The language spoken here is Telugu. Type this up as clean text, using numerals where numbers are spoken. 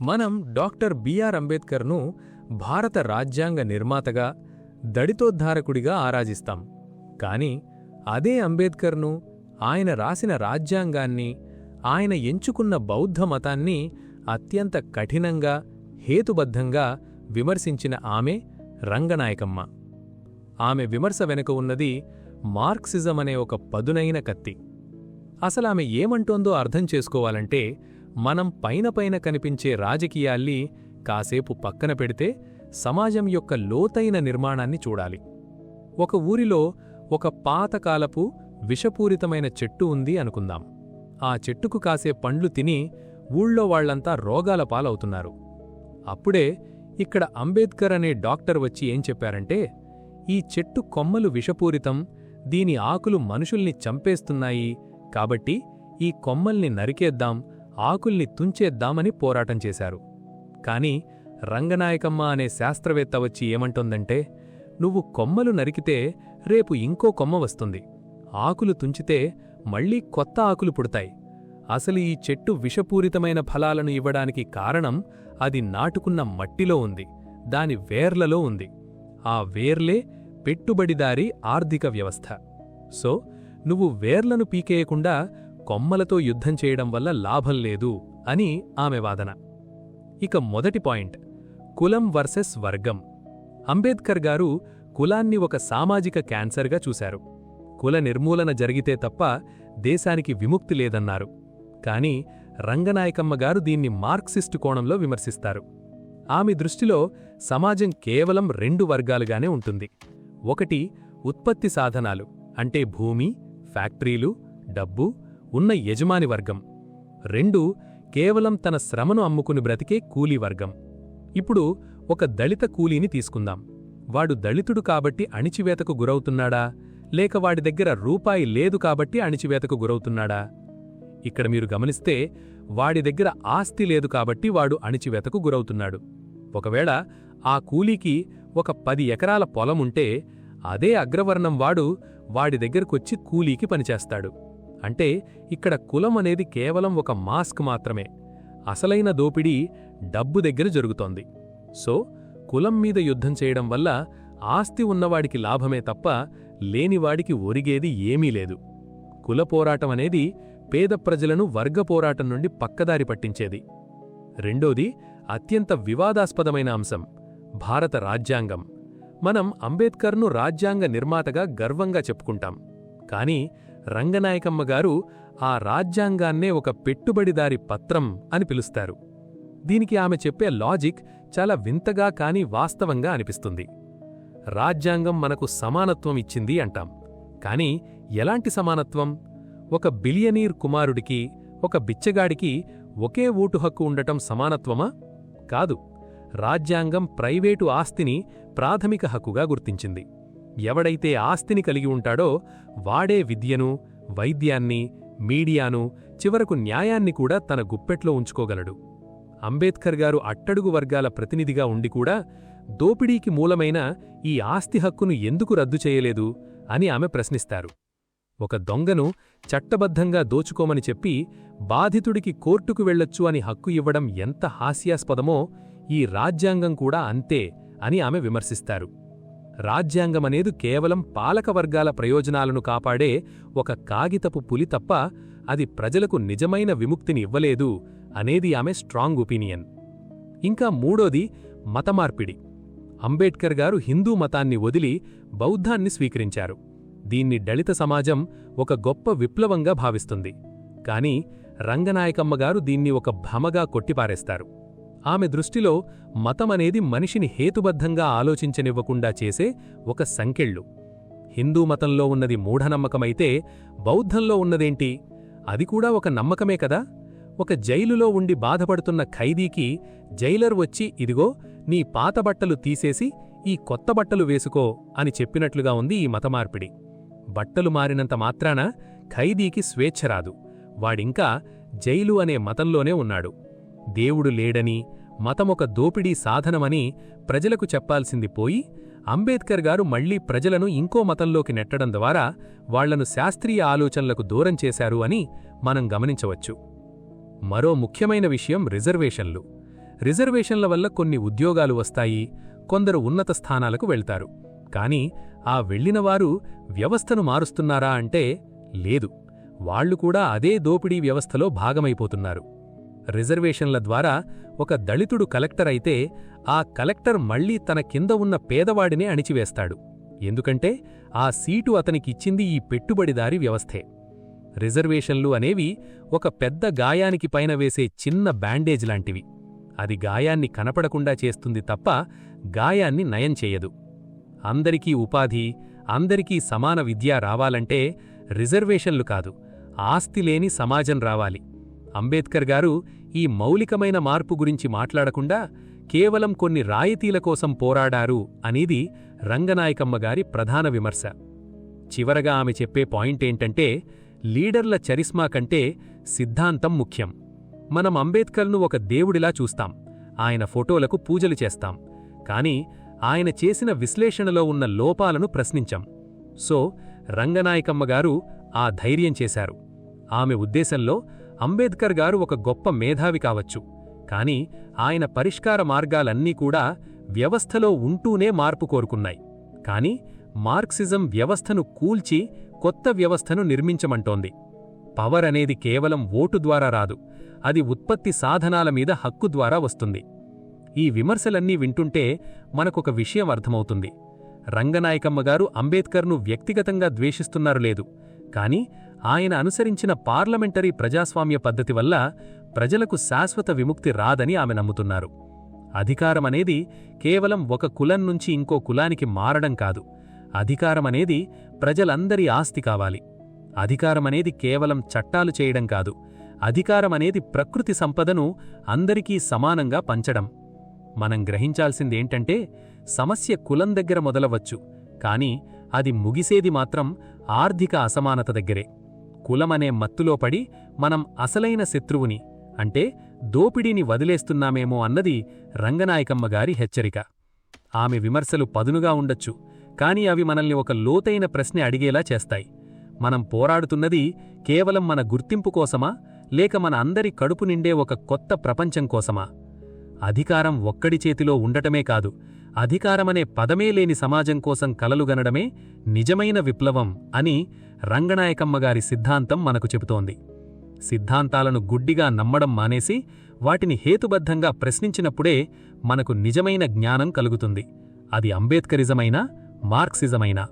మనం డాక్టర్ బిఆర్ అంబేద్కర్ను భారత రాజ్యాంగ నిర్మాతగా, దళితోద్ధారకుడిగా ఆరాధిస్తాం. కాని అదే అంబేద్కర్ను, ఆయన రాసిన రాజ్యాంగాన్ని, ఆయన ఎంచుకున్న బౌద్ధ మతాన్ని అత్యంత కఠినంగా, హేతుబద్ధంగా విమర్శించిన ఆమె రంగనాయకమ్మ. ఆమె విమర్శ వెనుక ఉన్నది మార్క్సిజం అనే ఒక పదునైన కత్తి. అసలామె ఏమంటోందో అర్థం చేసుకోవాలంటే మనం పైన కనిపించే రాజకీయాల్ని కాసేపు పక్కన పెడితే సమాజం యొక్క లోతైన నిర్మాణాన్ని చూడాలి. ఒక ఊరిలో ఒక పాతకాలపు విషపూరితమైన చెట్టు ఉంది అనుకుందాం. ఆ చెట్టుకు కాసే పండ్లు తిని ఊళ్ళో వాళ్లంతా రోగాల పాలవుతున్నారు. అప్పుడే ఇక్కడ అంబేద్కర్ అనే డాక్టర్ వచ్చి ఏం చెప్పారంటే, ఈ చెట్టు కొమ్మలు విషపూరితం, దీని ఆకులు మనుషుల్ని చంపేస్తున్నాయి, కాబట్టి ఈ కొమ్మల్ని నరికేద్దాం, ఆకుల్ని తుంచేద్దామని పోరాటం చేశారు. కాని రంగనాయకమ్మ అనే శాస్త్రవేత్త వచ్చి ఏమంటోందంటే, నువ్వు కొమ్మలు నరికితే రేపు ఇంకో కొమ్మ వస్తుంది, ఆకులు తుంచితే మళ్లీ కొత్త ఆకులు పుడతాయి. అసలు ఈ చెట్టు విషపూరితమైన ఫలాలను ఇవ్వడానికి కారణం అది నాటుకున్న మట్టిలో ఉంది, దాని వేర్లలో ఉంది. ఆ వేర్లే పెట్టుబడిదారీ ఆర్థిక వ్యవస్థ. సో నువ్వు వేర్లను పీకేయకుండా కొమ్మలతో యుద్ధం చేయడం వల్ల లాభం లేదు అని ఆమె వాదన. ఇక మొదటి పాయింట్, కులం వర్సెస్ వర్గం. అంబేద్కర్ గారు కులాన్ని ఒక సామాజిక క్యాన్సర్గా చూశారు. కుల నిర్మూలన జరిగితే తప్ప దేశానికి విముక్తి లేదన్నారు. కాని రంగనాయకమ్మ గారు దీన్ని మార్క్సిస్టు కోణంలో విమర్శిస్తారు. ఆమె దృష్టిలో సమాజం కేవలం 2 వర్గాలుగానే ఉంటుంది. ఒకటి ఉత్పత్తి సాధనాలు, అంటే భూమి, ఫ్యాక్టరీలు, డబ్బు ఉన్న యజమాని వర్గం. 2 కేవలం తన శ్రమను అమ్ముకుని బ్రతికే కూలీ వర్గం. ఇప్పుడు ఒక దళిత కూలీని తీసుకుందాం. వాడు దళితుడు కాబట్టి అణిచివేతకు గురవుతున్నాడా, లేక వాడి దగ్గర రూపాయి లేదు కాబట్టి అణిచివేతకు గురవుతున్నాడా? ఇక్కడ మీరు గమనిస్తే వాడి దగ్గర ఆస్తి లేదు కాబట్టి వాడు అణిచివేతకు గురవుతున్నాడు. ఒకవేళ ఆ కూలీకి ఒక 10 ఎకరాల పొలముంటే అదే అగ్రవర్ణం వాడి దగ్గరకొచ్చి కూలీకి పనిచేస్తాడు. అంటే ఇక్కడ కులం అనేది కేవలం ఒక మాస్క్ మాత్రమే. అసలైన దోపిడీ డబ్బు దగ్గర జరుగుతోంది. సో కులం మీద యుద్ధం చేయడం వల్ల ఆస్తి ఉన్నవాడికి లాభమే తప్ప లేనివాడికి ఒరిగేది ఏమీ లేదు. కుల పోరాటం అనేది పేద ప్రజలను వర్గ పోరాటం నుండి పక్కదారి పట్టించేది. రెండోది అత్యంత వివాదాస్పదమైన అంశం, భారత రాజ్యాంగం. మనం అంబేద్కర్ను రాజ్యాంగ నిర్మాతగా గర్వంగా చెప్పుకుంటాం. కాని రంగనాయకమ్మ గారు ఆ రాజ్యాంగాన్నే ఒక పెట్టుబడిదారి పత్రం అని పిలుస్తారు. దీనికి ఆమె చెప్పే లాజిక్ చాలా వింతగా కాని వాస్తవంగా అనిపిస్తుంది. రాజ్యాంగం మనకు సమానత్వం ఇచ్చింది అంటాం. కాని ఎలాంటి సమానత్వం? ఒక బిలియనీర్ కుమారుడికి, ఒక బిచ్చగాడికి ఒకే ఓటు హక్కు ఉండటం సమానత్వమా? కాదు. రాజ్యాంగం ప్రైవేటు ఆస్తిని ప్రాథమిక హక్కుగా గుర్తించింది. ఎవడైతే ఆస్తిని కలిగి ఉంటాడో వాడే విద్యను, వైద్యాన్ని, మీడియాను, చివరకు న్యాయాన్ని కూడా తన గుప్పెట్లో ఉంచుకోగలడు. అంబేద్కర్ గారు అట్టడుగు వర్గాల ప్రతినిధిగా ఉండి కూడా దోపిడీకి మూలమైన ఈ ఆస్తి హక్కును ఎందుకు రద్దు చేయలేదు అని ఆమె ప్రశ్నిస్తారు. ఒక దొంగను చట్టబద్ధంగా దోచుకోమని చెప్పి బాధితుడికి కోర్టుకు వెళ్లొచ్చు అని హక్కు ఇవ్వడం ఎంత హాస్యాస్పదమో ఈ రాజ్యాంగం కూడా అంతే అని ఆమె విమర్శిస్తారు. రాజ్యాంగమనేది కేవలం పాలకవర్గాల ప్రయోజనాలను కాపాడే ఒక కాగితపు పులి తప్ప అది ప్రజలకు నిజమైన విముక్తిని ఇవ్వలేదు అనేది ఆమె స్ట్రాంగ్ ఒపీనియన్. ఇంకా మూడోది మతమార్పిడి. అంబేద్కర్ గారు హిందూ మతాన్ని వదిలి బౌద్ధాన్ని స్వీకరించారు. దీన్ని దళిత సమాజం ఒక గొప్ప విప్లవంగా భావిస్తుంది. కాని రంగనాయకమ్మ గారు దీన్ని ఒక భ్రమగా కొట్టిపారేస్తారు. ఆమె దృష్టిలో మతమనేది మనిషిని హేతుబద్ధంగా ఆలోచించనివ్వకుండా చేసే ఒక సంకెళ్ళు. హిందూ మతంలో ఉన్నది మూఢనమ్మకమైతే బౌద్ధంలో ఉన్నదేంటి? అది కూడా ఒక నమ్మకమే కదా. ఒక జైలులో ఉండి బాధపడుతున్న ఖైదీకి జైలర్ వచ్చి, ఇదిగో నీ పాత బట్టలు తీసేసి ఈ కొత్త బట్టలు వేసుకో అని చెప్పినట్లుగా ఉంది ఈ మతమార్పిడి. బట్టలు మారినంత మాత్రాన ఖైదీకి స్వేచ్ఛ రాదు. వాడింకా జైలు అనే మతంలోనే ఉన్నాడు. దేవుడు లేడని, మతమొక దోపిడీ సాధనమని ప్రజలకు చెప్పాల్సింది పోయి అంబేద్కర్ గారు మళ్లీ ప్రజలను ఇంకో మతంలోకి నెట్టడం ద్వారా వాళ్లను శాస్త్రీయ ఆలోచనలకు దూరం చేశారు అని మనం గమనించవచ్చు. మరో ముఖ్యమైన విషయం రిజర్వేషన్లు. రిజర్వేషన్ల వల్ల కొన్ని ఉద్యోగాలు వస్తాయి, కొందరు ఉన్నత స్థానాలకు వెళ్తారు. కాని ఆ వెళ్లినవారు వ్యవస్థను మారుస్తున్నారా అంటే లేదు. వాళ్లు కూడా అదే దోపిడీ వ్యవస్థలో భాగమైపోతున్నారు. రిజర్వేషన్ల ద్వారా ఒక దళితుడు కలెక్టర్ అయితే ఆ కలెక్టర్ మళ్లీ తన కింద ఉన్న పేదవాడినే అణిచివేస్తాడు. ఎందుకంటే ఆ సీటు అతనికిచ్చింది ఈ పెట్టుబడిదారీ వ్యవస్థే. రిజర్వేషన్లు అనేవి ఒక పెద్ద గాయానికి పైన వేసే చిన్న బ్యాండేజ్ లాంటివి. అది గాయాన్ని కనపడకుండా చేస్తుంది తప్ప గాయాన్ని నయం చేయదు. అందరికీ ఉపాధి, అందరికీ సమాన విద్య రావాలంటే రిజర్వేషన్లు కాదు, ఆస్తిలేని సమాజం రావాలి. అంబేద్కర్ గారు ఈ మౌలికమైన మార్పు గురించి మాట్లాడకుండా కేవలం కొన్ని రాయితీల కోసం పోరాడారు అనేది రంగనాయకమ్మ గారి ప్రధాన విమర్శ. చివరగా ఆమె చెప్పే పాయింటేంటంటే, లీడర్ల చరిస్మా కంటే సిద్ధాంతం ముఖ్యం. మనం అంబేద్కర్ను ఒక దేవుడిలా చూస్తాం, ఆయన ఫోటోలకు పూజలు చేస్తాం. కాని ఆయన చేసిన విశ్లేషణలో ఉన్న లోపాలను ప్రశ్నించం. సో రంగనాయకమ్మ గారు ఆ ధైర్యం చేశారు. ఆమె ఉద్దేశంలో అంబేద్కర్ గారు ఒక గొప్ప మేధావి కావచ్చు, కాని ఆయన పరిష్కార మార్గాలన్నీ కూడా వ్యవస్థలో ఉంటూనే మార్పు కోరుకున్నాయి. కాని మార్క్సిజం వ్యవస్థను కూల్చి కొత్త వ్యవస్థను నిర్మించమంటోంది. పవర్ అనేది కేవలం ఓటు ద్వారా రాదు, అది ఉత్పత్తి సాధనాల మీద హక్కు ద్వారా వస్తుంది. ఈ విమర్శలన్నీ వింటుంటే మనకొక విషయం అర్థమవుతుంది. రంగనాయకమ్మ గారు అంబేద్కర్ను వ్యక్తిగతంగా ద్వేషిస్తున్నారు లేదు, కాని ఆయన అనుసరించిన పార్లమెంటరీ ప్రజాస్వామ్య పద్ధతి వల్ల ప్రజలకు శాశ్వత విముక్తి రాదని ఆమె నమ్ముతున్నారు. అధికారమనేది కేవలం ఒక కులం నుంచి ఇంకో కులానికి మారడం కాదు. అధికారమనేది ప్రజలందరి ఆస్తి కావాలి. అధికారమనేది కేవలం చట్టాలు చేయడం కాదు. అధికారమనేది ప్రకృతి సంపదను అందరికీ సమానంగా పంచడం. మనం గ్రహించాల్సిందేంటంటే, సమస్య కులం దగ్గర మొదలవచ్చు, కాని అది ముగిసేది మాత్రం ఆర్థిక అసమానత దగ్గరే. కులమనే మత్తులో పడి మనం అసలైన శత్రువుని, అంటే దోపిడీని వదిలేస్తున్నామేమో అన్నది రంగనాయకమ్మ గారి హెచ్చరిక. ఆమె విమర్శలు పదునుగా ఉండొచ్చు, కాని అవి మనల్ని ఒక లోతైన ప్రశ్న అడిగేలా చేస్తాయి. మనం పోరాడుతున్నది కేవలం మన గుర్తింపు కోసమా, లేక మన అందరి కడుపు నిండే ఒక కొత్త ప్రపంచం కోసమా? అధికారం ఒక్కడి చేతిలో ఉండటమే కాదు, అధికారమనే పదమే లేని సమాజం కోసం కలలుగనడమే నిజమైన విప్లవం అని రంగనాయకమ్మగారి సిద్ధాంతం మనకు చెబుతోంది. సిద్ధాంతాలను గుడ్డిగా నమ్మడం మానేసి వాటిని హేతుబద్ధంగా ప్రశ్నించినప్పుడే మనకు నిజమైన జ్ఞానం కలుగుతుంది. అది అంబేద్కరిజమైనా, మార్క్సిజమైనా.